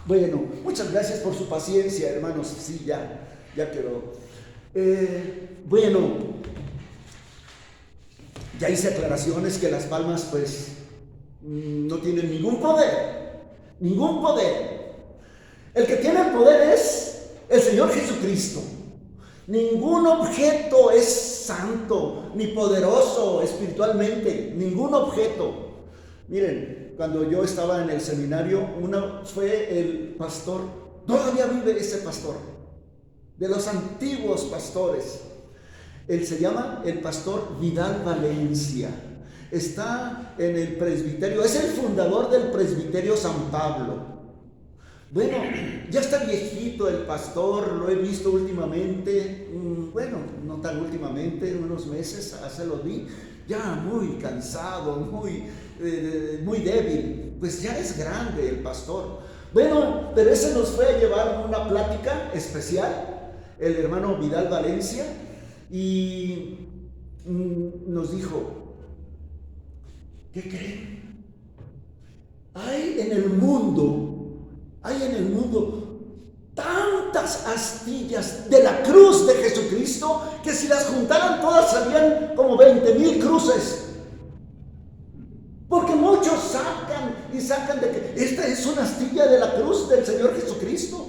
Bueno, muchas gracias por su paciencia, hermanos. Sí, ya quedó. Bueno, ya hice aclaraciones que las palmas, pues, no tienen ningún poder. Ningún poder. El que tiene el poder es el Señor Jesucristo. Ningún objeto es santo ni poderoso espiritualmente. Ningún objeto. Miren, cuando yo estaba en el seminario, fue el pastor, todavía vive ese pastor, de los antiguos pastores. Él se llama el pastor Vidal Valencia. Está en el presbiterio, es el fundador del presbiterio San Pablo. Bueno, ya está viejito el pastor, lo he visto últimamente, bueno, no tan últimamente, unos meses, se lo vi, ya muy cansado, muy débil, pues ya es grande el pastor. Bueno, pero ese nos fue a llevar una plática especial, el hermano Vidal Valencia, y nos dijo, ¿qué creen? Hay en el mundo tantas astillas de la cruz de Jesucristo que si las juntaran todas salían como 20,000 cruces. Porque muchos sacan de que esta es una astilla de la cruz del Señor Jesucristo.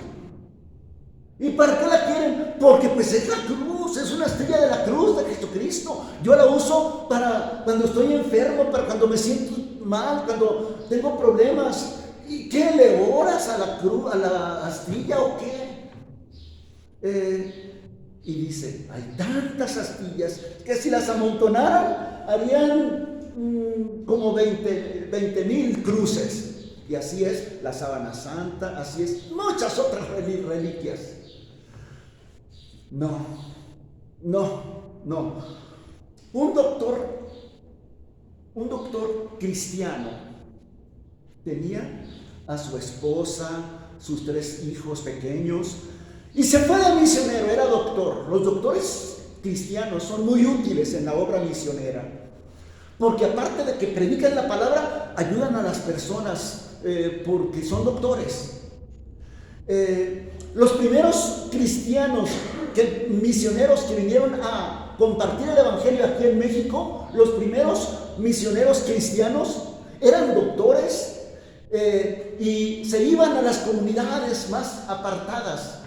¿Y para qué la quieren? Porque pues es la cruz, es una astilla de la cruz de Jesucristo. Yo la uso para cuando estoy enfermo, para cuando me siento mal, cuando tengo problemas. ¿Y qué? ¿Le oras a la cruz, a la astilla o qué? Y dice, hay tantas astillas que si las amontonaran harían como 20,000 cruces. Y así es la sábana santa, así es muchas otras reliquias. No. Un doctor cristiano tenía a su esposa, sus 3 hijos pequeños, y se fue de misionero, era doctor. Los doctores cristianos son muy útiles en la obra misionera, porque aparte de que predican la palabra, ayudan a las personas, porque son doctores. Los primeros cristianos, misioneros que vinieron a compartir el evangelio aquí en México, los primeros misioneros cristianos eran doctores, y se iban a las comunidades más apartadas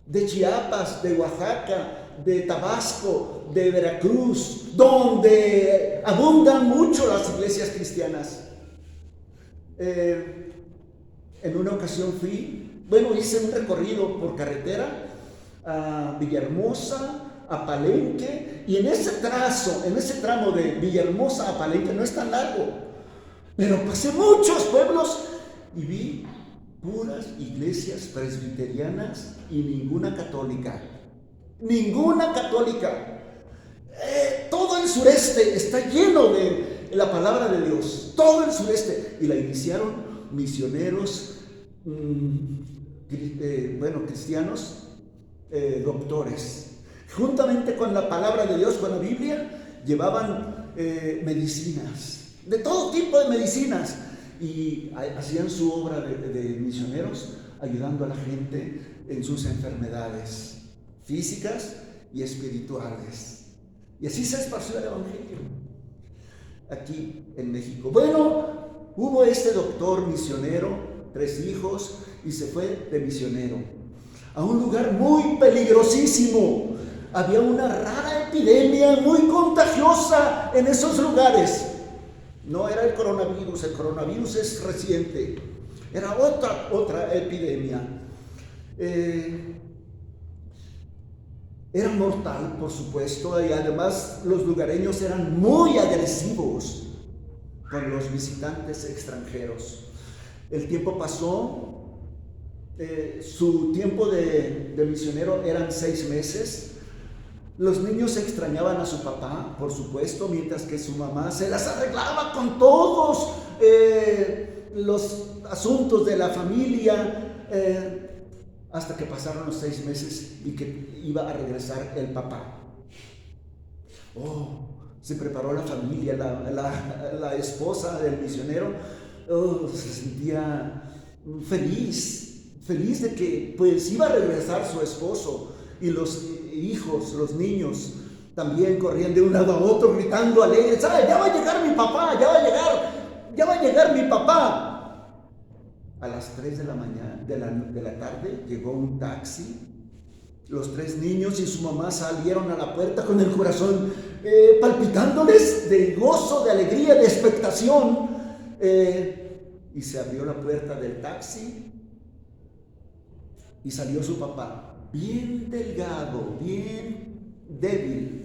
de Chiapas, de Oaxaca, de Tabasco, de Veracruz, donde abundan mucho las iglesias cristianas. En una ocasión hice un recorrido por carretera a Villahermosa, a Palenque, y en ese tramo de Villahermosa a Palenque, no es tan largo, pero pasé muchos pueblos y vi puras iglesias presbiterianas y ninguna católica. Todo el sureste está lleno de la palabra de Dios, todo el sureste, y la iniciaron misioneros, cristianos, doctores. Juntamente con la palabra de Dios, con la Biblia, llevaban medicinas, de todo tipo de medicinas, y hacían su obra de misioneros, ayudando a la gente en sus enfermedades físicas y espirituales. Y así se esparció el evangelio aquí en México. Bueno, hubo este doctor misionero, 3 hijos, y se fue de misionero a un lugar muy peligrosísimo. Había una rara epidemia muy contagiosa en esos lugares. No era el coronavirus es reciente, era otra epidemia. Era mortal, por supuesto, y además los lugareños eran muy agresivos con los visitantes extranjeros. El tiempo pasó, su tiempo de misionero eran 6 meses. Los niños extrañaban a su papá, por supuesto, mientras que su mamá se las arreglaba con todos los asuntos de la familia, hasta que pasaron los 6 meses y que iba a regresar el papá. Se preparó la familia, la esposa del misionero, se sentía feliz de que pues iba a regresar su esposo, y los hijos, los niños, también corrían de un lado a otro gritando alegres: ¡ay, ya va a llegar mi papá! ¡Ya va a llegar mi papá! A las 3 de la tarde llegó un taxi. Los 3 niños y su mamá salieron a la puerta con el corazón palpitándoles de gozo, de alegría, de expectación. Y se abrió la puerta del taxi y salió su papá, bien delgado, bien débil.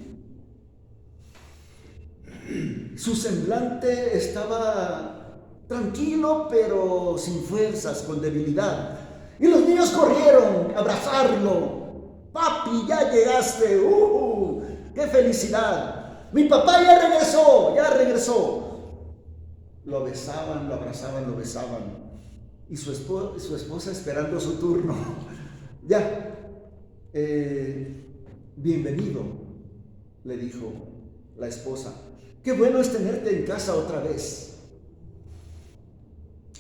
Su semblante estaba tranquilo, pero sin fuerzas, con debilidad. Y los niños corrieron a abrazarlo. ¡Papi, ya llegaste! ¡Qué felicidad! ¡Mi papá ya regresó! Lo besaban, lo abrazaban, lo besaban. Y su esposa esperando su turno. Bienvenido, le dijo la esposa. Qué bueno es tenerte en casa otra vez.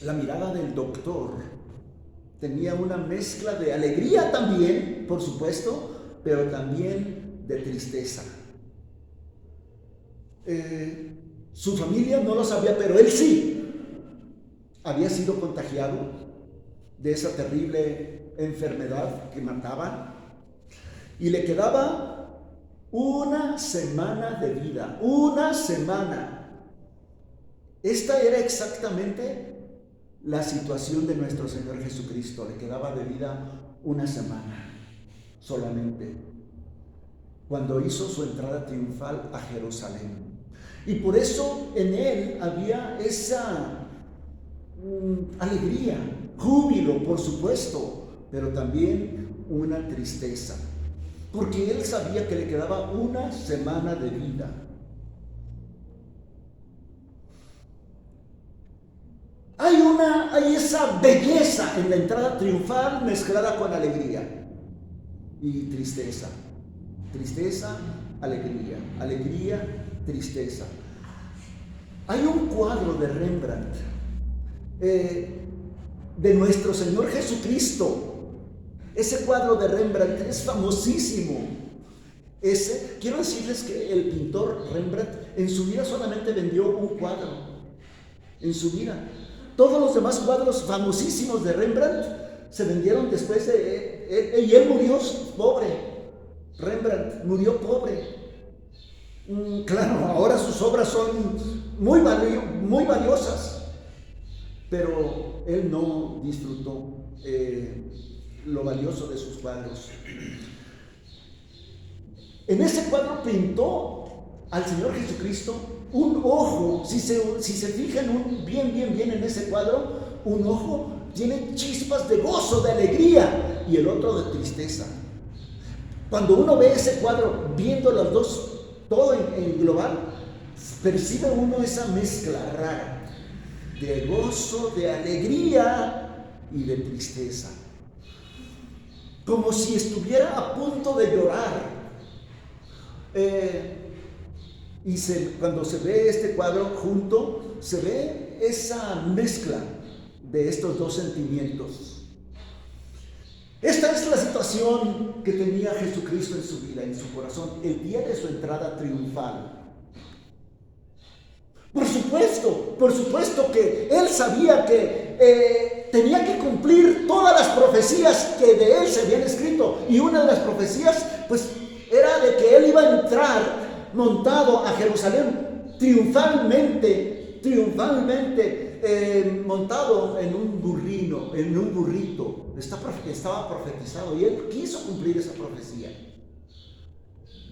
La mirada del doctor tenía una mezcla de alegría también, por supuesto, pero también de tristeza. Su familia no lo sabía, pero él sí. Había sido contagiado de esa terrible enfermedad que mataba, y le quedaba una semana de vida. Una semana. Esta era exactamente la situación de nuestro Señor Jesucristo. Le quedaba de vida una semana solamente, cuando hizo su entrada triunfal a Jerusalén. Y por eso en él había esa alegría, júbilo, por supuesto, pero también una tristeza, porque él sabía que le quedaba una semana de vida. Hay esa belleza en la entrada triunfal mezclada con alegría y tristeza. Tristeza, alegría, alegría, tristeza. Hay un cuadro de Rembrandt de nuestro Señor Jesucristo. Ese cuadro de Rembrandt es famosísimo. Quiero decirles que el pintor Rembrandt en su vida solamente vendió un cuadro. En su vida. Todos los demás cuadros famosísimos de Rembrandt se vendieron después y él murió pobre. Rembrandt murió pobre. Claro, ahora sus obras son muy valiosas, pero él no disfrutó lo valioso de sus cuadros. En ese cuadro pintó al Señor Jesucristo un ojo. Si se fijan bien en ese cuadro, un ojo tiene chispas de gozo, de alegría, y el otro de tristeza. Cuando uno ve ese cuadro, viendo los dos, todo en global, percibe uno esa mezcla rara de gozo, de alegría y de tristeza, como si estuviera a punto de llorar. Cuando se ve este cuadro junto, se ve esa mezcla de estos dos sentimientos. Esta es la situación que tenía Jesucristo en su vida, en su corazón, el día de su entrada triunfal. Por supuesto que él sabía que tenía que cumplir todas las profecías que de él se habían escrito, y una de las profecías pues era de que él iba a entrar montado a Jerusalén triunfalmente, montado en un burrito. Estaba profetizado, y él quiso cumplir esa profecía.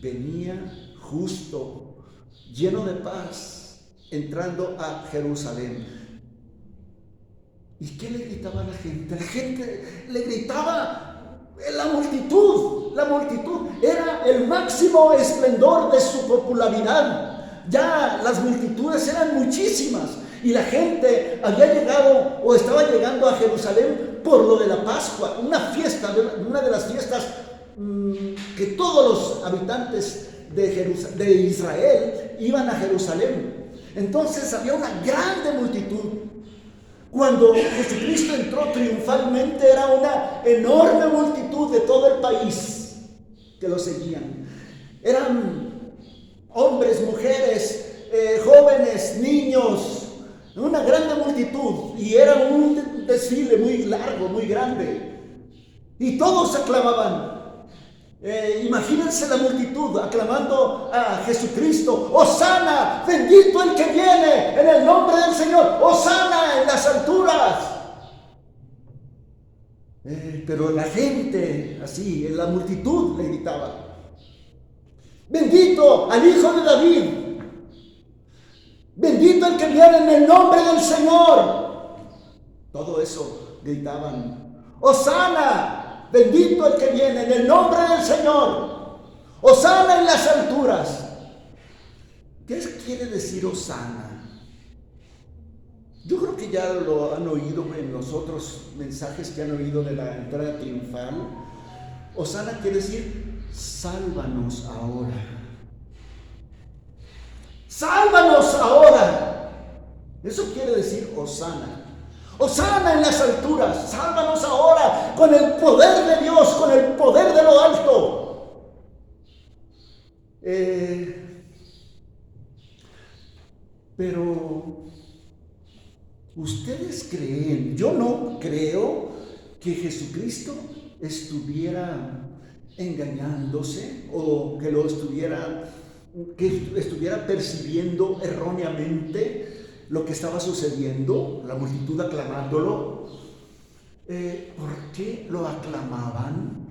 Venía justo, lleno de paz, entrando a Jerusalén. ¿Y qué le gritaba a la gente? La gente le gritaba, la multitud era el máximo esplendor de su popularidad. Ya las multitudes eran muchísimas, y la gente había llegado o estaba llegando a Jerusalén por lo de la Pascua, una de las fiestas que todos los habitantes de Israel iban a Jerusalén. Entonces había una grande multitud. Cuando Jesucristo entró triunfalmente, era una enorme multitud de todo el país que lo seguían. Eran hombres, mujeres, jóvenes, niños, una grande multitud, y era un desfile muy largo, muy grande, y todos aclamaban. Imagínense la multitud aclamando a Jesucristo: Hosana, bendito el que viene en el nombre del Señor, Hosana en las alturas. Pero la gente, así, en la multitud le gritaba: bendito al Hijo de David, bendito el que viene en el nombre del Señor. Todo eso gritaban: Hosana, bendito el que viene en el nombre del Señor, Hosana en las alturas. ¿Qué quiere decir Hosana? Yo creo que ya lo han oído en los otros mensajes que han oído de la entrada triunfal. Hosana quiere decir: sálvanos ahora. ¡Sálvanos ahora! Eso quiere decir Hosana. Hosana en las alturas, sálvanos ahora con el poder de Dios, con el poder de lo alto. Pero ustedes creen, yo no creo que Jesucristo estuviera engañándose o que estuviera percibiendo erróneamente lo que estaba sucediendo, la multitud aclamándolo. ¿Por qué lo aclamaban?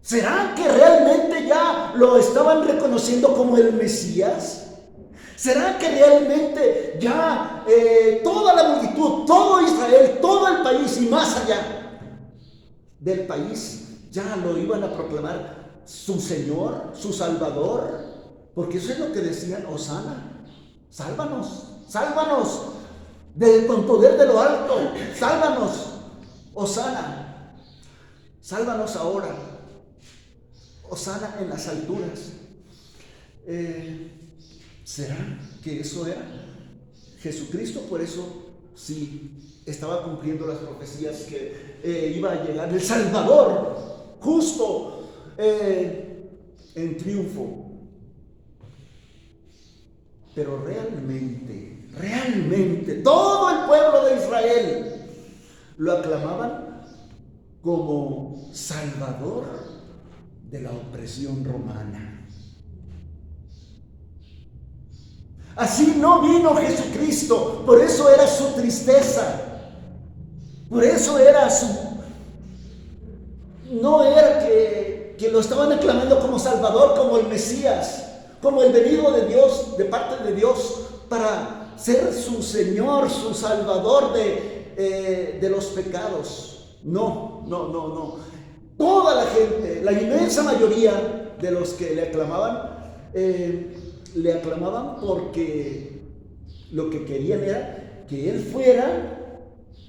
¿Será que realmente ya lo estaban reconociendo como el Mesías? ¿Será que realmente ya toda la multitud, todo Israel, todo el país y más allá del país ya lo iban a proclamar su Señor, su Salvador? Porque eso es lo que decían: Hosana, sálvanos. Sálvanos con poder de lo alto, sálvanos, Hosana, sálvanos ahora, Hosana en las alturas. ¿Será que eso era Jesucristo? Por eso sí estaba cumpliendo las profecías que iba a llegar el Salvador justo en triunfo. Pero realmente todo el pueblo de Israel lo aclamaban como Salvador de la opresión romana. Así no vino Jesucristo, por eso era su tristeza, por eso era no era que lo estaban aclamando como Salvador, como el Mesías, como el venido de Dios, de parte de Dios, para ser su Señor, su Salvador de los pecados. No. Toda la gente, la inmensa mayoría de los que le aclamaban porque lo que querían era que Él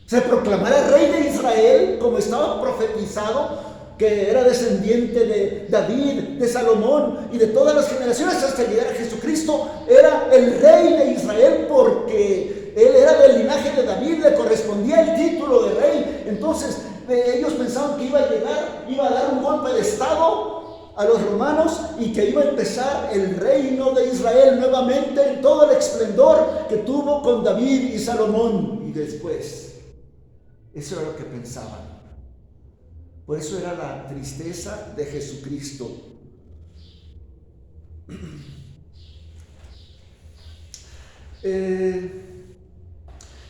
se proclamara Rey de Israel, como estaba profetizado, que era descendiente de David, de Salomón y de todas las generaciones hasta llegar a Jesucristo. Era el Rey de Israel porque Él era del linaje de David, le correspondía el título de Rey. Entonces ellos pensaban que iba a dar un golpe de estado a los romanos y que iba a empezar el reino de Israel nuevamente en todo el esplendor que tuvo con David y Salomón. Y después, eso era lo que pensaban. Por eso era la tristeza de Jesucristo.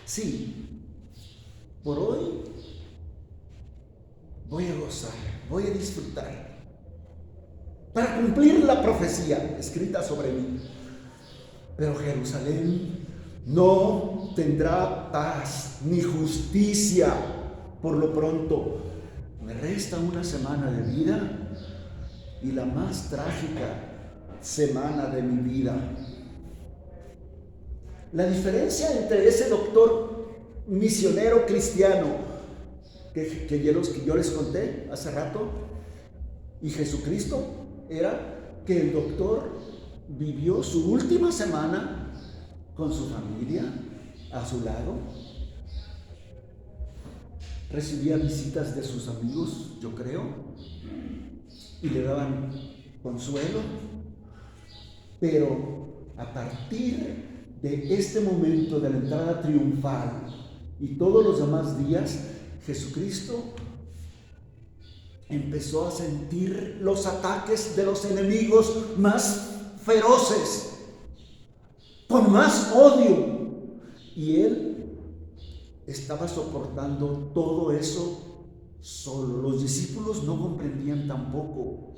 Sí, por hoy voy a gozar, voy a disfrutar, para cumplir la profecía escrita sobre mí. Pero Jerusalén no tendrá paz ni justicia por lo pronto. Me resta una semana de vida y la más trágica semana de mi vida. La diferencia entre ese doctor misionero cristiano que yo les conté hace rato y Jesucristo era que el doctor vivió su última semana con su familia a su lado, recibía visitas de sus amigos, yo creo, y le daban consuelo, pero a partir de este momento de la entrada triunfal y todos los demás días, Jesucristo empezó a sentir los ataques de los enemigos más feroces, con más odio, y él estaba soportando todo eso solo. Los discípulos no comprendían tampoco.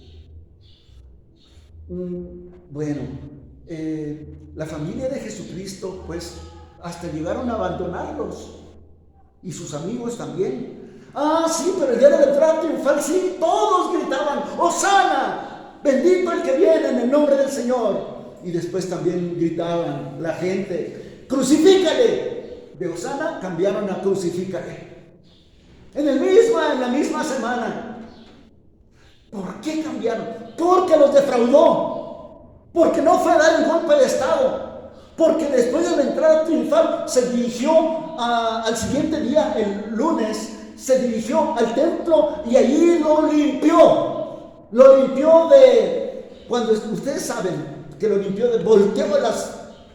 Bueno, la familia de Jesucristo, pues, hasta llegaron a abandonarlos, y sus amigos también. Ah, sí, pero el día de la entrada triunfal, sí, todos gritaban: ¡Hosana! Bendito el que viene en el nombre del Señor. Y después también gritaban la gente: ¡Crucifícale! De Hosana cambiaron a crucifícale. En la misma semana. ¿Por qué cambiaron? Porque los defraudó. Porque no fue a dar el golpe de estado. Porque después de la entrada triunfal se dirigió al siguiente día, el lunes, se dirigió al templo y allí lo limpió. Lo limpió cuando ustedes saben que lo limpió, volteó las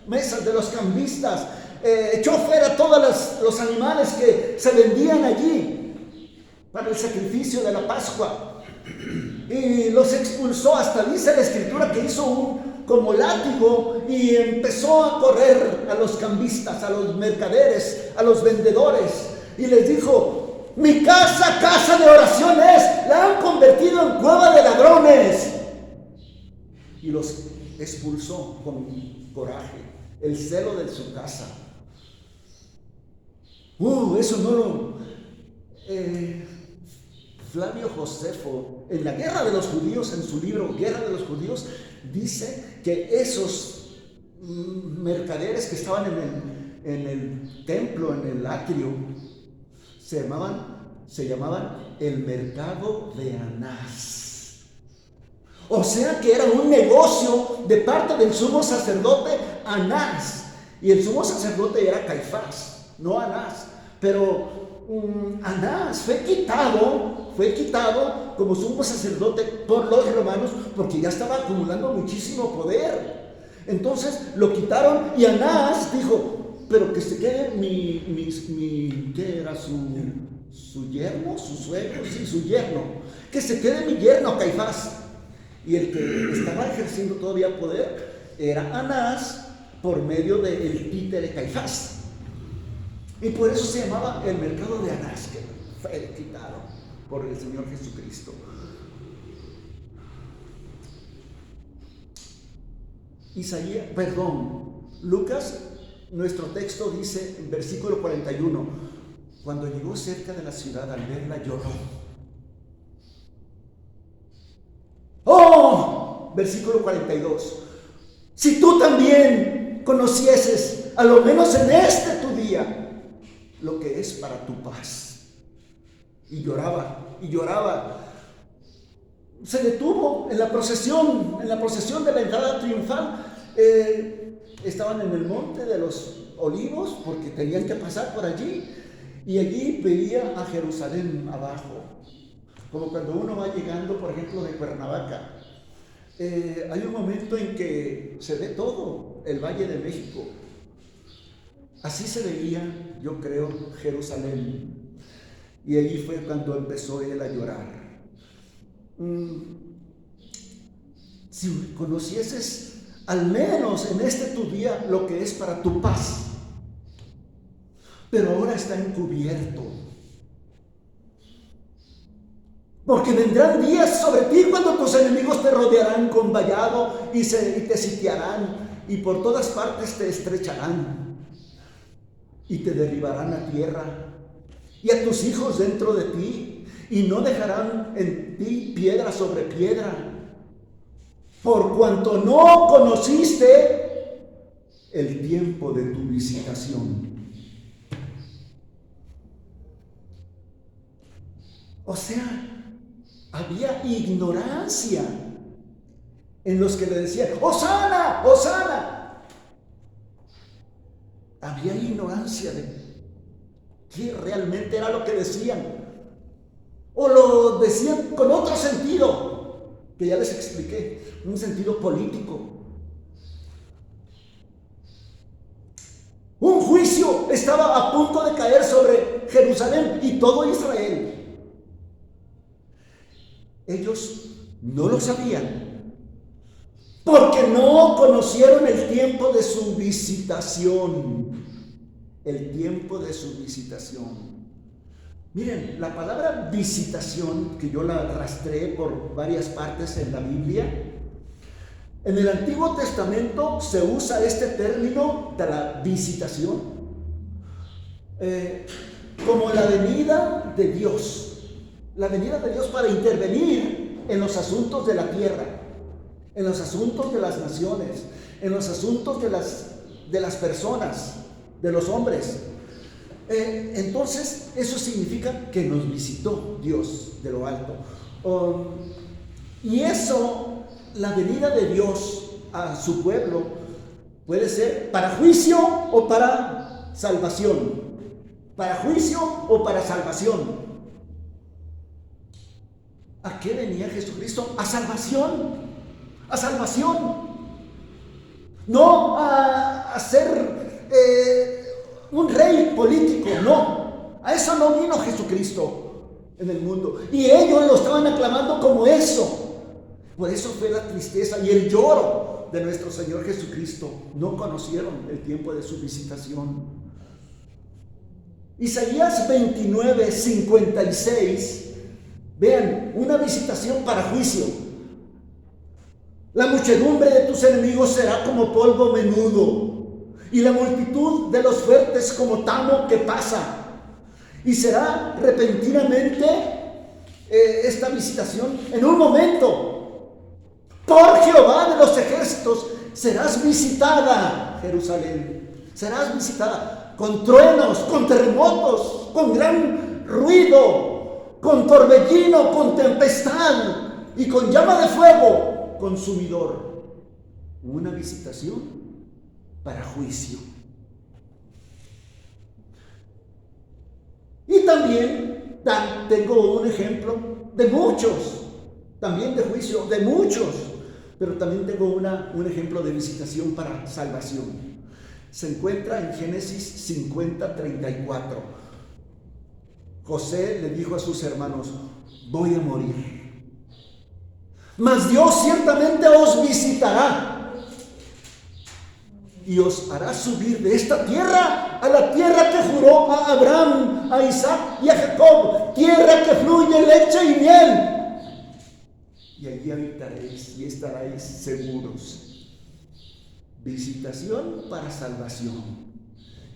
mesas de los cambistas, echó fuera todos los animales que se vendían allí para el sacrificio de la Pascua, y los expulsó. Hasta dice la escritura que hizo como látigo y empezó a correr a los cambistas, a los mercaderes, a los vendedores, y les dijo: mi casa, casa de oración es, la han convertido en cueva de ladrones. Y los expulsó con coraje, el celo de su casa. Eso no lo... Flavio Josefo, en la Guerra de los Judíos, en su libro Guerra de los Judíos, dice que esos mercaderes que estaban en el templo, en el atrio, se llamaban el mercado de Anás. O sea que era un negocio de parte del sumo sacerdote Anás. Y el sumo sacerdote era Caifás, no Anás. Pero Anás fue quitado como sumo sacerdote por los romanos, porque ya estaba acumulando muchísimo poder. Entonces lo quitaron y Anás dijo: pero que se quede ¿qué era? Su yerno, su suegro, sí, su yerno. Que se quede mi yerno Caifás. Y el que estaba ejerciendo todavía poder era Anás, por medio del títere Caifás. Y por eso se llamaba el mercado de Anás, que fue quitado por el Señor Jesucristo. Lucas, nuestro texto dice en versículo 41: cuando llegó cerca de la ciudad, al verla lloró. ¡Oh! Versículo 42: si tú también conocieses, a lo menos en este tu día, lo que es para tu paz. Y lloraba, y lloraba. Se detuvo en la procesión de la entrada triunfal. Estaban en el monte de los Olivos, porque tenían que pasar por allí, y allí veía a Jerusalén abajo, como cuando uno va llegando, por ejemplo, de Cuernavaca. Hay un momento en que se ve todo el Valle de México. Así se veía, yo creo, Jerusalén. Y allí fue cuando empezó él a llorar. Si conocieses al menos en este tu día lo que es para tu paz, pero ahora está encubierto. Porque vendrán días sobre ti cuando tus enemigos te rodearán con vallado y te sitiarán, y por todas partes te estrecharán y te derribarán a tierra, y a tus hijos dentro de ti, y no dejarán en ti piedra sobre piedra, por cuanto no conociste el tiempo de tu visitación. O sea, había ignorancia en los que le decían: ¡Hosana! ¡Hosana! Había ignorancia qué realmente era lo que decían, o lo decían con otro sentido, que ya les expliqué, un sentido político. Un juicio estaba a punto de caer sobre Jerusalén y todo Israel. Ellos no lo sabían, porque no conocieron el tiempo de su visitación. El tiempo de su visitación. Miren, la palabra visitación, que yo la rastreé por varias partes en la Biblia, en el Antiguo Testamento se usa este término de la visitación como la venida de Dios. La venida de Dios para intervenir en los asuntos de la tierra, en los asuntos de las naciones, en los asuntos de las personas, de los hombres. Entonces, eso significa que nos visitó Dios de lo alto. Y eso, la venida de Dios a su pueblo, puede ser para juicio o para salvación. Para juicio o para salvación. ¿A qué venía Jesucristo? A salvación. A salvación. No a ser un rey político, no. A eso no vino Jesucristo en el mundo. Y ellos lo estaban aclamando como eso. Por eso fue la tristeza y el lloro de nuestro Señor Jesucristo. No conocieron el tiempo de su visitación. Isaías 29, 56. Vean, una visitación para juicio. La muchedumbre de tus enemigos será como polvo menudo, y la multitud de los fuertes como tamo que pasa. Y será repentinamente esta visitación en un momento. Por Jehová de los ejércitos serás visitada, Jerusalén. Serás visitada con truenos, con terremotos, con gran ruido, con torbellino, con tempestad y con llama de fuego consumidor. Una visitación para juicio. Y también tengo un ejemplo de muchos, también de juicio, de muchos, pero también tengo un ejemplo de visitación para salvación. Se encuentra en Génesis 50, 34. José le dijo a sus hermanos: voy a morir, mas Dios ciertamente os visitará y os hará subir de esta tierra a la tierra que juró a Abraham, a Isaac y a Jacob, tierra que fluye leche y miel. Y allí habitaréis y estaréis seguros. Visitación para salvación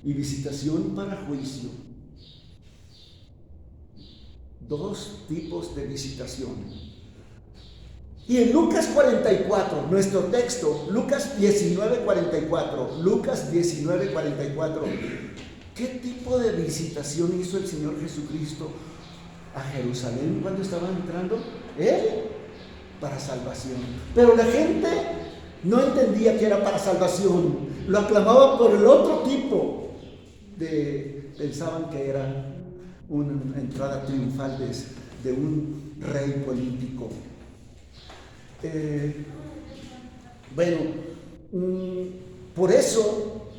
y visitación para juicio. Dos tipos de visitación. Y en Lucas 44, nuestro texto, Lucas 19:44, Lucas 19:44, ¿qué tipo de visitación hizo el Señor Jesucristo a Jerusalén cuando estaba entrando? Él, para salvación. Pero la gente no entendía que era para salvación, lo aclamaba por el otro tipo pensaban que era una entrada triunfal de un rey político. Por eso,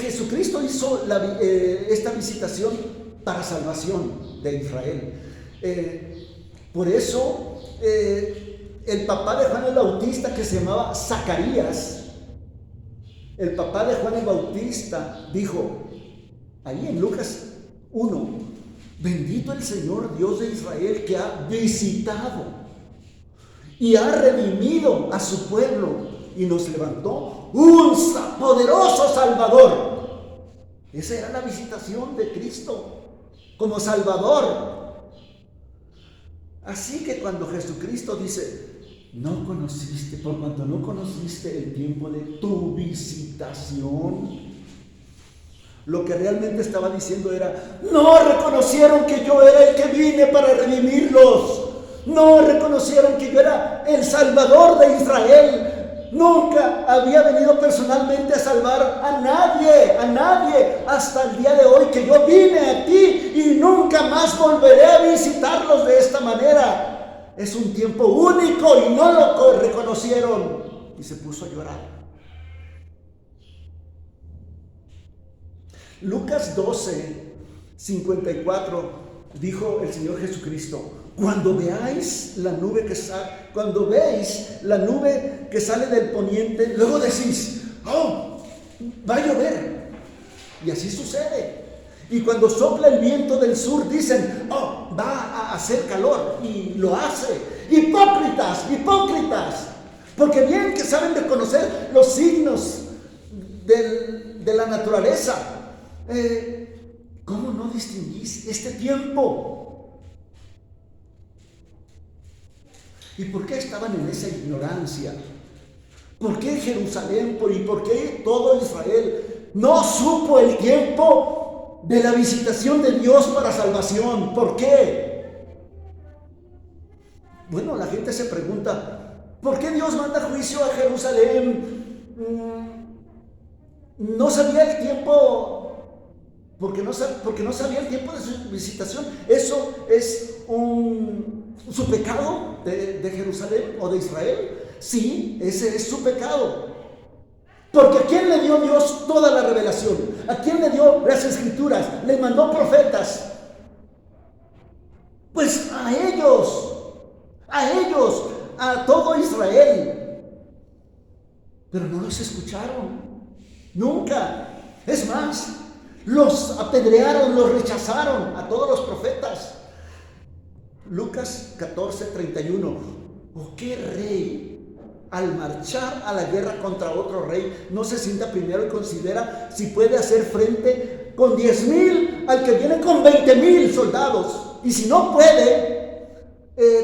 Jesucristo hizo esta visitación para salvación de Israel. Por eso, el papá de Juan el Bautista, que se llamaba Zacarías, el papá de Juan el Bautista dijo, ahí en Lucas 1, bendito el Señor Dios de Israel, que ha visitado y ha redimido a su pueblo y nos levantó un poderoso Salvador. Esa era la visitación de Cristo como Salvador. Así que cuando Jesucristo dice, no conociste, por cuanto no conociste el tiempo de tu visitación, lo que realmente estaba diciendo era, no reconocieron que yo era el que vine para redimirlos, no reconocieron que yo era el Salvador de Israel, nunca había venido personalmente a salvar a nadie, hasta el día de hoy que yo vine a ti y nunca más volveré a visitarlos de esta manera. Es un tiempo único y no lo reconocieron. Y se puso a llorar. Lucas 12:54 dijo el Señor Jesucristo: cuando veis la nube que sale del poniente, luego decís: oh, va a llover. Y así sucede. Y cuando sopla el viento del sur, dicen: oh, va a hacer calor. Y lo hace. Hipócritas, porque bien que saben reconocer los signos de la naturaleza. ¿Cómo no distinguís este tiempo? ¿Y por qué estaban en esa ignorancia? ¿Por qué Jerusalén? ¿Y por qué todo Israel no supo el tiempo de la visitación de Dios para salvación? ¿Por qué? Bueno, la gente se pregunta: ¿por qué Dios manda juicio a Jerusalén? No sabía el tiempo. Porque no sabía el tiempo de su visitación. Eso es su pecado de Jerusalén o de Israel. Sí, ese es su pecado. Porque ¿a quién le dio Dios toda la revelación? ¿A quién le dio las escrituras? ¿Les mandó profetas? Pues a ellos, a todo Israel. Pero no los escucharon. Nunca. Es más, los apedrearon, los rechazaron a todos los profetas. Lucas 14:31. ¿O qué rey, al marchar a la guerra contra otro rey, no se sienta primero y considera si puede hacer frente con 10,000 al que viene con 20,000 soldados? Y si no puede,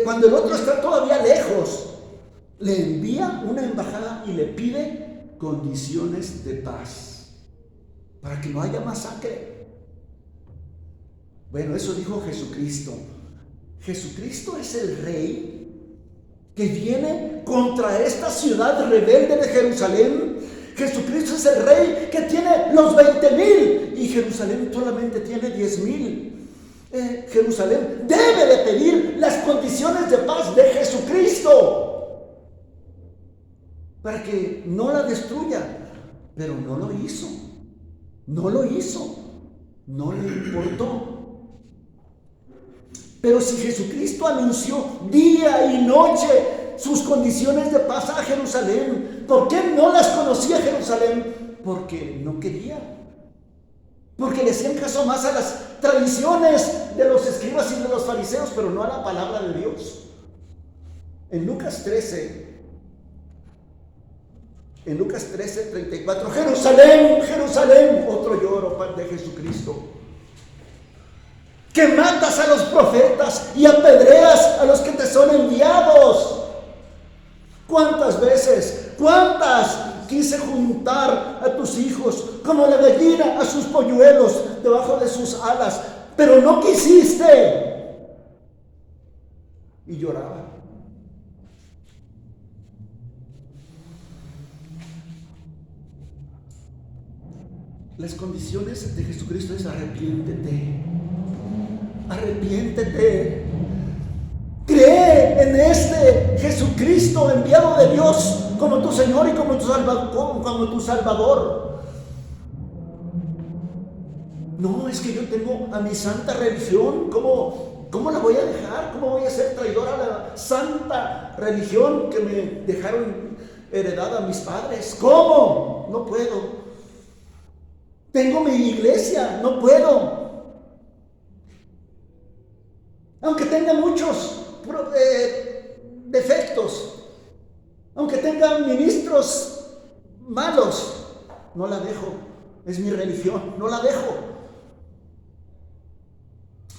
cuando el otro está todavía lejos, le envía una embajada y le pide condiciones de paz, para que no haya masacre. Bueno, eso dijo Jesucristo. Jesucristo es el rey que viene contra esta ciudad rebelde de Jerusalén. Jesucristo es el rey que tiene los 20,000 y Jerusalén solamente tiene 10,000. Jerusalén debe de pedir las condiciones de paz de Jesucristo para que no la destruya, pero no lo hizo. No lo hizo, no le importó. Pero si Jesucristo anunció día y noche sus condiciones de paz a Jerusalén, ¿por qué no las conocía Jerusalén? Porque no quería. Porque le hacían caso más a las tradiciones de los escribas y de los fariseos, pero no a la palabra de Dios. En Lucas 13:34, Jerusalén, Jerusalén, otro lloro de Jesucristo, que matas a los profetas y apedreas a los que te son enviados. ¿Cuántas veces, quise juntar a tus hijos como la gallina a sus polluelos debajo de sus alas, pero no quisiste? Y lloraba. Las condiciones de Jesucristo es: arrepiéntete. Cree en este Jesucristo enviado de Dios como tu Señor y como tu Salvador. No, es que yo tengo a mi santa religión. ¿Cómo la voy a dejar? ¿Cómo voy a ser traidor a la santa religión que me dejaron heredada mis padres? ¿Cómo? No puedo. Tengo mi iglesia, no puedo. Aunque tenga muchos defectos, aunque tenga ministros malos, no la dejo. Es mi religión, no la dejo.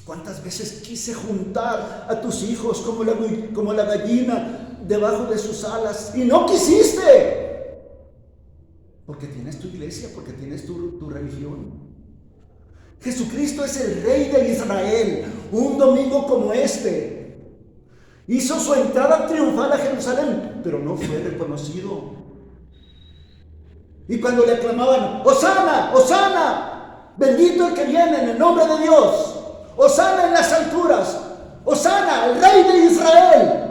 ¿Cuántas veces quise juntar a tus hijos como la gallina debajo de sus alas y no quisiste? Porque tienes tu iglesia, porque tienes tu religión. Jesucristo es el Rey de Israel. Un domingo como este hizo su entrada triunfal a Jerusalén, pero no fue reconocido. Y cuando le aclamaban, Hosana, Hosana, bendito el que viene en el nombre de Dios, Hosana en las alturas, Hosana, el rey de Israel.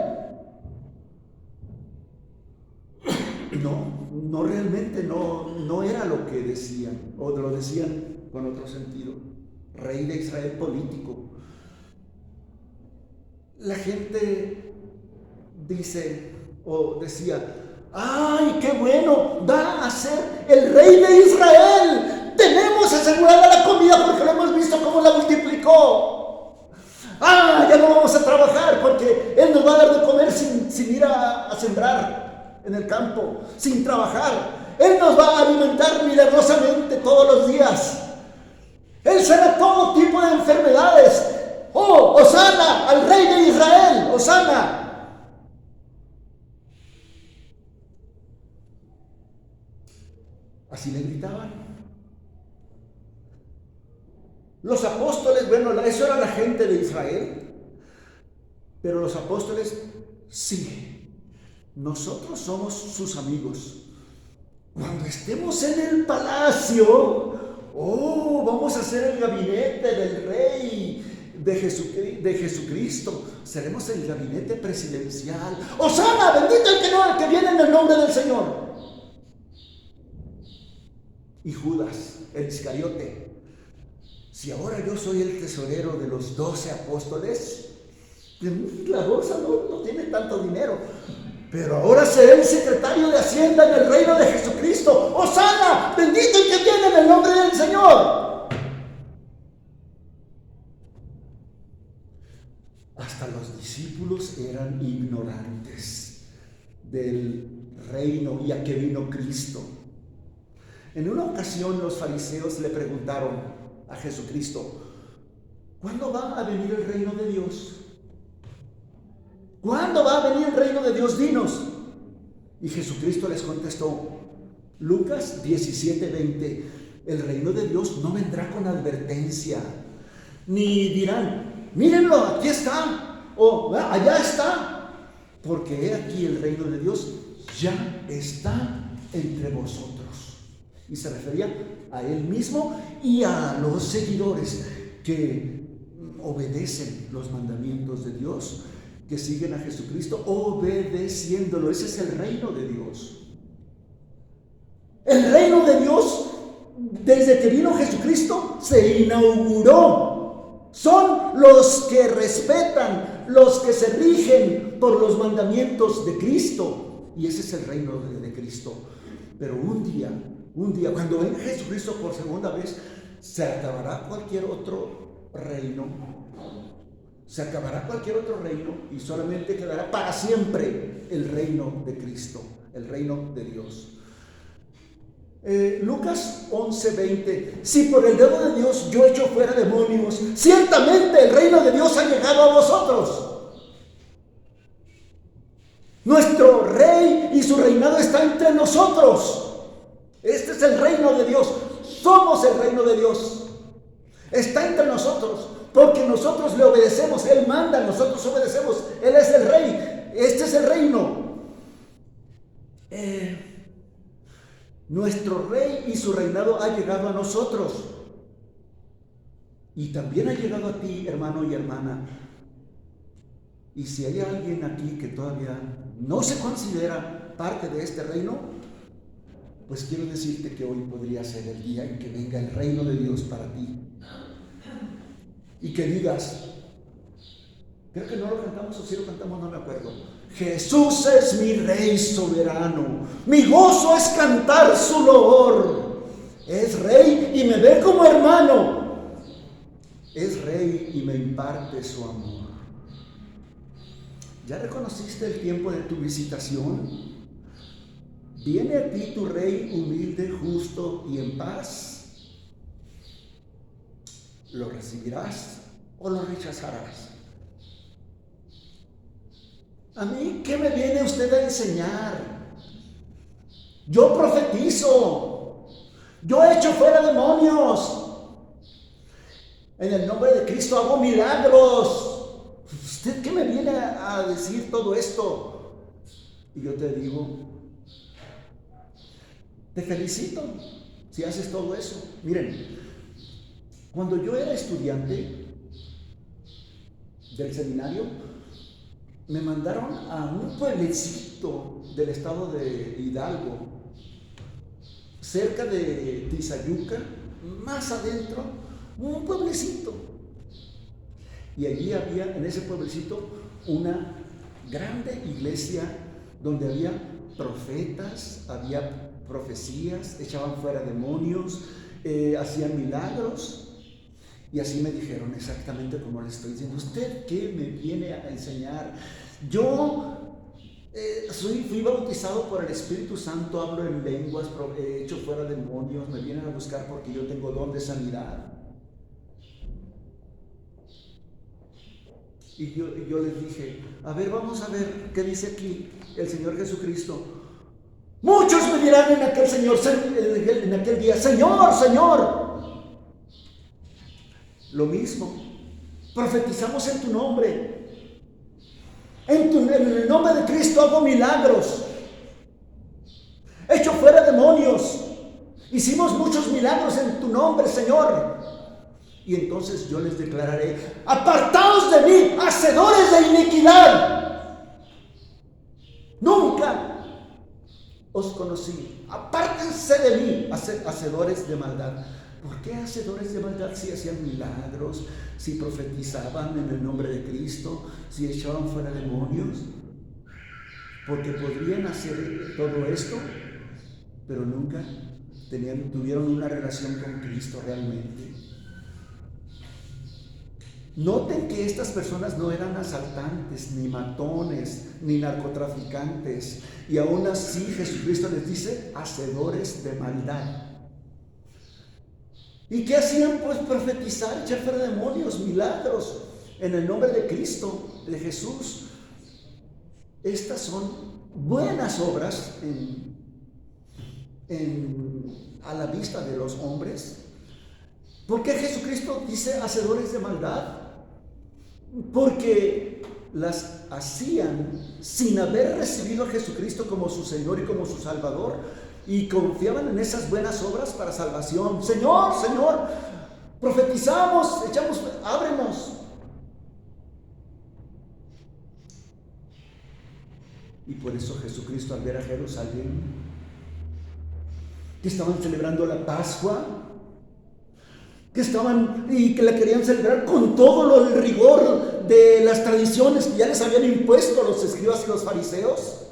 No realmente no era lo que decían, o lo decían con otro sentido. Rey de Israel político. La gente dice o decía, ¡ay, qué bueno! Va a ser el rey de Israel. Tenemos asegurada la comida porque lo hemos visto cómo la multiplicó. ¡Ah, ya no vamos a trabajar porque Él nos va a dar de comer sin ir a sembrar en el campo, sin trabajar! Él nos va a alimentar milagrosamente todos los días. Él sana todo tipo de enfermedades. ¡Oh, Hosana al rey de Israel! ¡Hosana! Así le gritaban. Los apóstoles, bueno, eso era la gente de Israel, pero los apóstoles, sí, nosotros somos sus amigos. Cuando estemos en el palacio, vamos a ser el gabinete del rey de Jesucristo. Seremos el gabinete presidencial. ¡Hosana! Bendito el que viene en el nombre del Señor. Y Judas, el Iscariote, si ahora yo soy el tesorero de los 12 apóstoles, la bolsa no tiene tanto dinero, pero ahora seré el secretario de Hacienda en el reino de Jesucristo. ¡Hosana! Bendito el que viene en el nombre del Señor. Hasta los discípulos eran ignorantes del reino y a qué vino Cristo. En una ocasión los fariseos le preguntaron a Jesucristo, ¿cuándo va a venir el reino de Dios? ¿Cuándo va a venir el reino de Dios? Dinos. Y Jesucristo les contestó, Lucas 17:20, el reino de Dios no vendrá con advertencia, ni dirán, mírenlo, aquí está, o allá está, porque he aquí el reino de Dios ya está entre vosotros. Y se refería a Él mismo y a los seguidores que obedecen los mandamientos de Dios, que siguen a Jesucristo obedeciéndolo. Ese es el reino de Dios. El reino de Dios, desde que vino Jesucristo, se inauguró. Son los que respetan, los que se rigen por los mandamientos de Cristo. Y ese es el reino de Cristo. Pero un día, cuando venga Jesucristo por segunda vez, se acabará cualquier otro reino. Se acabará cualquier otro reino y solamente quedará para siempre el reino de Cristo, el reino de Dios. Lucas 11:20, si por el dedo de Dios yo echo fuera demonios, ciertamente el reino de Dios ha llegado a vosotros. Nuestro rey y su reinado está entre nosotros. Este es el reino de Dios. Somos el reino de Dios. Está entre nosotros. Porque nosotros le obedecemos, Él manda, nosotros obedecemos, Él es el rey, este es el reino. Nuestro rey y su reinado ha llegado a nosotros. Y también ha llegado a ti, hermano y hermana. Y si hay alguien aquí que todavía no se considera parte de este reino, pues quiero decirte que hoy podría ser el día en que venga el reino de Dios para ti. Y que digas, creo que no lo cantamos o si lo cantamos, no me acuerdo. Jesús es mi rey soberano, mi gozo es cantar su loor. Es rey y me ve como hermano, es rey y me imparte su amor. ¿Ya reconociste el tiempo de tu visitación? ¿Viene a ti tu rey humilde, justo y en paz? ¿Lo recibirás o lo rechazarás? ¿A mí qué me viene usted a enseñar? Yo profetizo, yo echo fuera demonios, en el nombre de Cristo hago milagros. ¿Usted qué me viene a decir todo esto? Y yo te digo, Te felicito si haces todo eso. Miren, cuando yo era estudiante del seminario, me mandaron a un pueblecito del estado de Hidalgo, cerca de Tizayuca, más adentro, un pueblecito. Y allí había, en ese pueblecito, una grande iglesia donde había profetas, había profecías, echaban fuera demonios, hacían milagros. Y así me dijeron exactamente como les estoy diciendo. ¿Usted qué me viene a enseñar? Yo fui bautizado por el Espíritu Santo, hablo en lenguas, he hecho fuera demonios, me vienen a buscar porque yo tengo don de sanidad. Y yo les dije, a ver, vamos a ver qué dice aquí el Señor Jesucristo. Muchos me dirán en aquel día, Señor, Señor. Lo mismo, profetizamos en tu nombre. En el nombre de Cristo hago milagros. He hecho fuera demonios. Hicimos muchos milagros en tu nombre, Señor. Y entonces yo les declararé, apartaos de mí, hacedores de iniquidad. Nunca os conocí. Apártense de mí, hacedores de maldad. ¿Por qué hacedores de maldad? Si hacían milagros, si profetizaban en el nombre de Cristo, si echaban fuera demonios. Porque podrían hacer todo esto, pero nunca tuvieron una relación con Cristo realmente. Noten que estas personas no eran asaltantes, ni matones, ni narcotraficantes. Y aún así Jesucristo les dice, hacedores de maldad. ¿Y qué hacían? Pues profetizar, echar fuera demonios, milagros, en el nombre de Cristo, de Jesús. Estas son buenas obras a la vista de los hombres. ¿Por qué Jesucristo dice hacedores de maldad? Porque las hacían sin haber recibido a Jesucristo como su Señor y como su Salvador, y confiaban en esas buenas obras para salvación. Señor, Señor, profetizamos, ábrenos. Y por eso Jesucristo, al ver a Jerusalén, que estaban celebrando la Pascua, que la querían celebrar con todo el rigor de las tradiciones que ya les habían impuesto los escribas y los fariseos.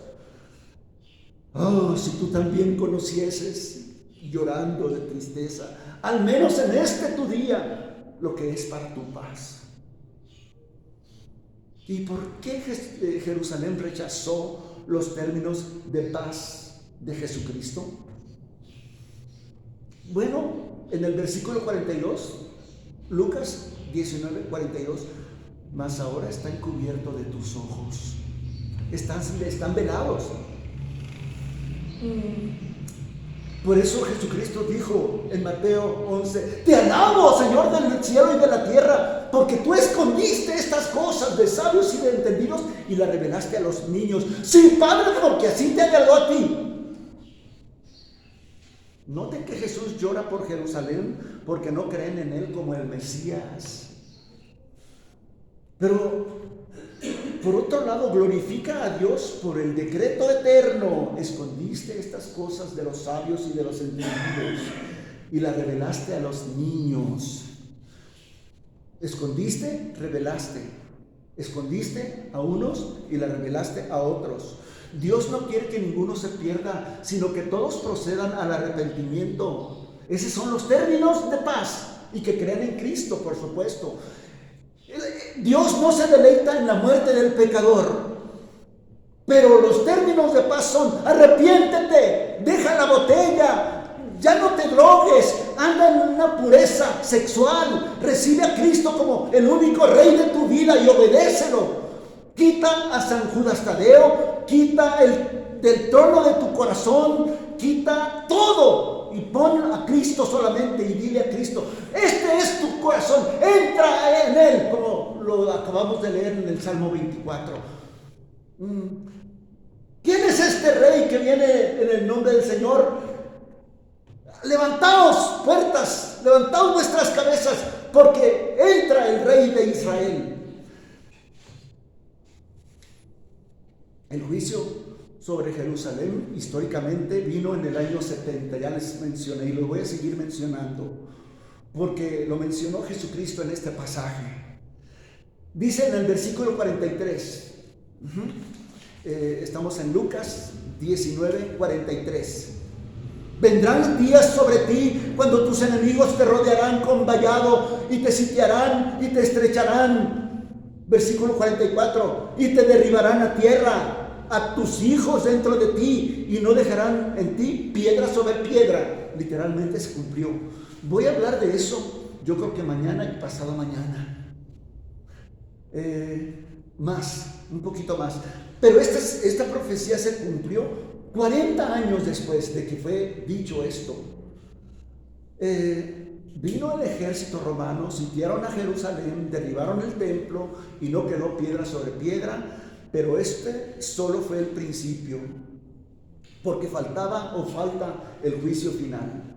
Oh, si tú también conocieses, llorando de tristeza, al menos en este tu día, lo que es para tu paz. ¿Y por qué Jerusalén rechazó los términos de paz de Jesucristo? Bueno, en el versículo 42, Lucas 19, 42, mas ahora está encubierto de tus ojos, están velados. Por eso Jesucristo dijo en Mateo 11, te alabo, Señor del cielo y de la tierra, porque tú escondiste estas cosas de sabios y de entendidos y las revelaste a los niños. Sí, Padre, porque así te agradó a ti. Noten que Jesús llora por Jerusalén porque no creen en él como el Mesías. Pero por otro lado, glorifica a Dios por el decreto eterno. Escondiste estas cosas de los sabios y de los entendidos y las revelaste a los niños. Escondiste, revelaste. Escondiste a unos y las revelaste a otros. Dios no quiere que ninguno se pierda, sino que todos procedan al arrepentimiento. Esos son los términos de paz, y que crean en Cristo, por supuesto. Dios no se deleita en la muerte del pecador, pero los términos de paz son: arrepiéntete, deja la botella, ya no te drogues, anda en una pureza sexual, recibe a Cristo como el único Rey de tu vida y obedécelo. Quita a San Judas Tadeo, quita del trono de tu corazón, quita todo y pon a Cristo solamente y dile a Cristo: este es tu corazón, entra en él, como lo acabamos de leer en el Salmo 24. ¿Quién es este rey que viene en el nombre del Señor? levantaos puertas, levantaos vuestras cabezas, porque entra el Rey de Israel. El juicio sobre Jerusalén históricamente vino en el año 70, ya les mencioné y lo voy a seguir mencionando, porque lo mencionó Jesucristo en este pasaje. Dice en el versículo 43, estamos en Lucas 19, 43. Vendrán días sobre ti cuando tus enemigos te rodearán con vallado y te sitiarán y te estrecharán. Versículo 44. Y te derribarán a tierra, a tus hijos dentro de ti, y no dejarán en ti piedra sobre piedra. Literalmente se cumplió. Voy a hablar de eso, yo creo que mañana y pasado mañana. Un poquito más. Pero esta profecía se cumplió 40 años después de que fue dicho esto. Vino el ejército romano, sitiaron a Jerusalén, derribaron el templo y no quedó piedra sobre piedra, pero este solo fue el principio, porque falta el juicio final.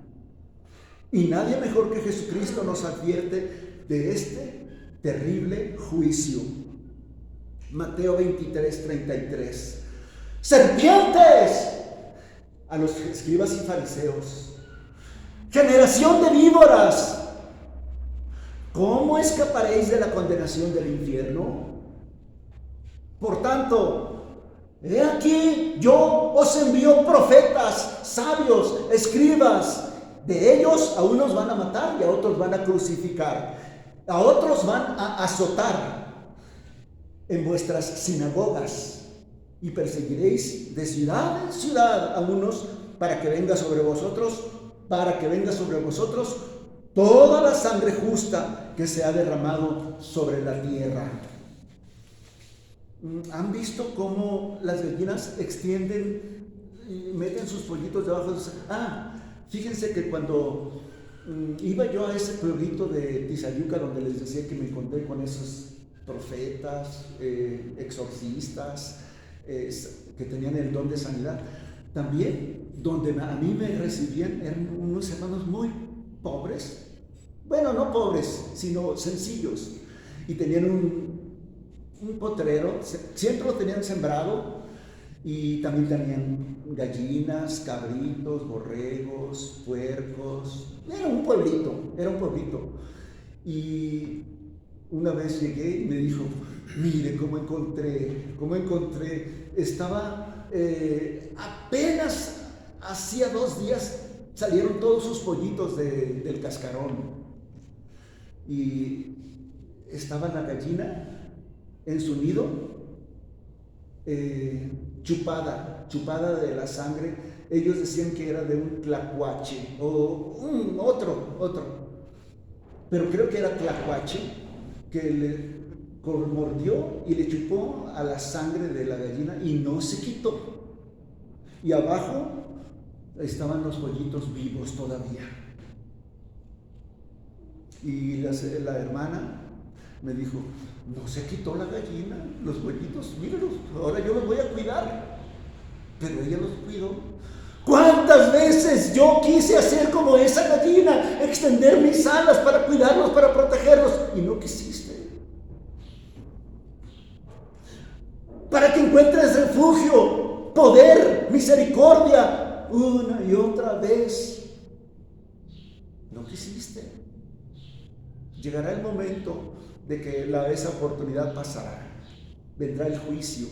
Y nadie mejor que Jesucristo nos advierte de este terrible juicio. Mateo 23, 33. Serpientes, a los escribas y fariseos, generación de víboras, ¿cómo escaparéis de la condenación del infierno? Por tanto, he aquí, yo os envío profetas, sabios, escribas. De ellos a unos van a matar y a otros van a crucificar, a otros van a azotar en vuestras sinagogas, y perseguiréis de ciudad en ciudad a unos, para que venga sobre vosotros toda la sangre justa que se ha derramado sobre la tierra. ¿Han visto cómo las gallinas extienden y meten sus pollitos debajo de sus... Fíjense que cuando iba yo a ese pueblito de Tizayuca, donde les decía que me encontré con esos profetas, exorcistas, que tenían el don de sanidad, también donde a mí me recibían eran unos hermanos muy pobres, bueno, no pobres, sino sencillos, y tenían un potrero, siempre lo tenían sembrado, y también tenían gallinas, cabritos, borregos, puercos. Era un pueblito. Y una vez llegué y me dijo, mire cómo encontré, estaba apenas hacía 2 días salieron todos sus pollitos del cascarón, y estaba la gallina en su nido, chupada de la sangre. Ellos decían que era de un tlacuache o otro, pero creo que era tlacuache, que le mordió y le chupó a la sangre de la gallina y no se quitó. Y abajo estaban los pollitos vivos todavía. Y la hermana me dijo, no se quitó la gallina, los pollitos, míralos, ahora yo los voy a cuidar. Pero ella los cuidó. ¿Cuántas veces yo quise hacer como esa gallina, extender mis alas para cuidarlos, para protegerlos, y no quisiste? Para que encuentres refugio, poder, misericordia, una y otra vez. No quisiste. Llegará el momento de que esa oportunidad pasará. Vendrá el juicio.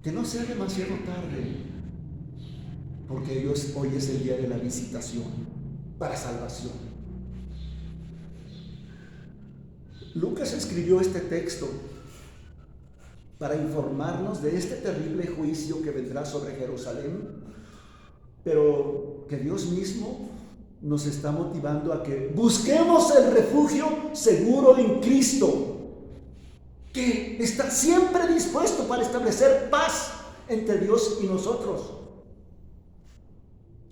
Que no sea demasiado tarde, porque hoy es el día de la visitación para salvación. Lucas escribió este texto para informarnos de este terrible juicio que vendrá sobre Jerusalén, pero que Dios mismo nos está motivando a que busquemos el refugio seguro en Cristo, que está siempre dispuesto para establecer paz entre Dios y nosotros.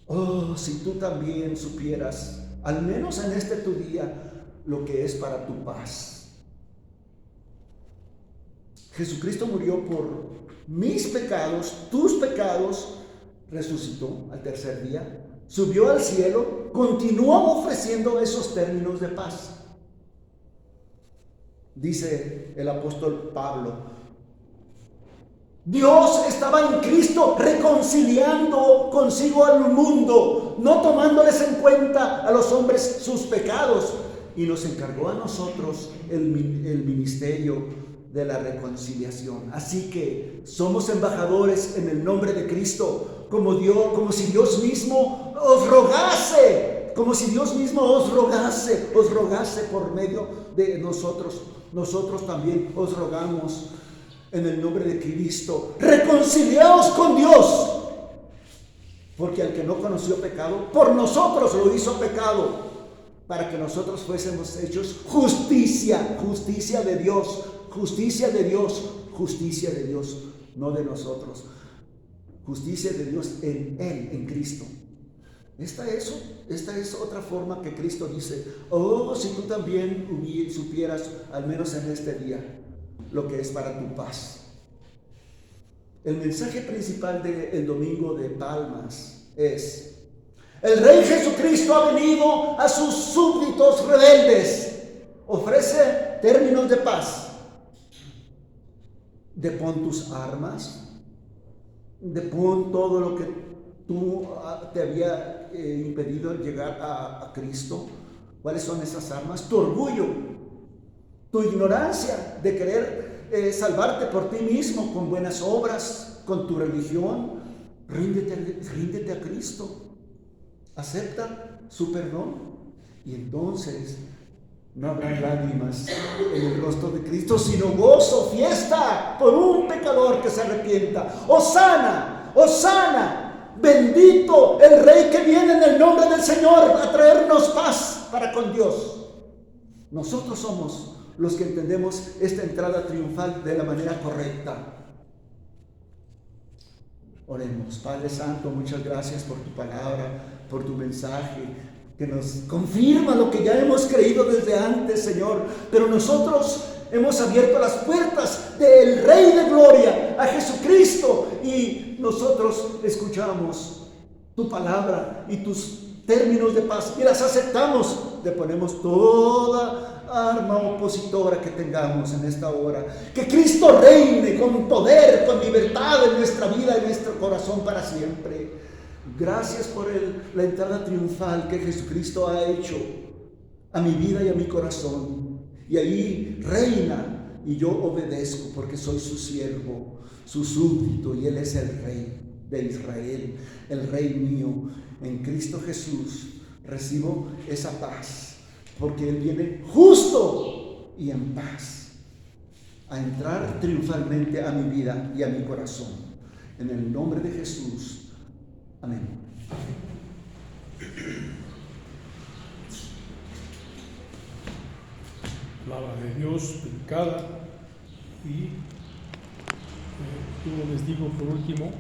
Oh, si tú también supieras, al menos en este tu día, lo que es para tu paz. Jesucristo murió por mis pecados, tus pecados, resucitó al tercer día, subió al cielo, continuó ofreciendo esos términos de paz. Dice el apóstol Pablo, Dios estaba en Cristo reconciliando consigo al mundo, no tomándoles en cuenta a los hombres sus pecados, y nos encargó a nosotros el ministerio de la reconciliación. Así que somos embajadores en el nombre de Cristo, como si Dios mismo os rogase, os rogase por medio de nosotros. Nosotros también os rogamos en el nombre de Cristo, reconciliaos con Dios, porque al que no conoció pecado, por nosotros lo hizo pecado, para que nosotros fuésemos hechos justicia de Dios, no de nosotros, justicia de Dios en Él, en Cristo. Esta es otra forma que Cristo dice, oh, si tú también supieras, al menos en este día, lo que es para tu paz. El mensaje principal del domingo de Palmas es: el Rey Jesucristo ha venido a sus súbditos rebeldes, ofrece términos de paz. Depón tus armas, depón todo lo que tú te había impedido llegar a Cristo. ¿Cuáles son esas armas? Tu orgullo, tu ignorancia de querer salvarte por ti mismo con buenas obras, con tu religión. Ríndete a Cristo, acepta su perdón, y entonces no habrá lágrimas en el rostro de Cristo, sino gozo, fiesta por un pecador que se arrepienta. ¡Hosana! ¡Hosana! Bendito el Rey que viene en el nombre del Señor a traernos paz para con Dios. Nosotros somos los que entendemos esta entrada triunfal de la manera correcta. Oremos. Padre Santo, muchas gracias por tu palabra, por tu mensaje, que nos confirma lo que ya hemos creído desde antes, Señor. Pero nosotros hemos abierto las puertas del Rey de Gloria, a Jesucristo, y nosotros escuchamos tu palabra y tus términos de paz y las aceptamos. Le ponemos toda arma opositora que tengamos en esta hora. Que Cristo reine con poder, con libertad en nuestra vida, en nuestro corazón para siempre. Gracias por la entrada triunfal que Jesucristo ha hecho a mi vida y a mi corazón. Y ahí reina y yo obedezco porque soy su siervo, su súbdito, y Él es el Rey de Israel, el Rey mío. En Cristo Jesús recibo esa paz, porque Él viene justo y en paz a entrar triunfalmente a mi vida y a mi corazón. En el nombre de Jesús. Amén. Palabra de Dios predicada. Y les digo por último,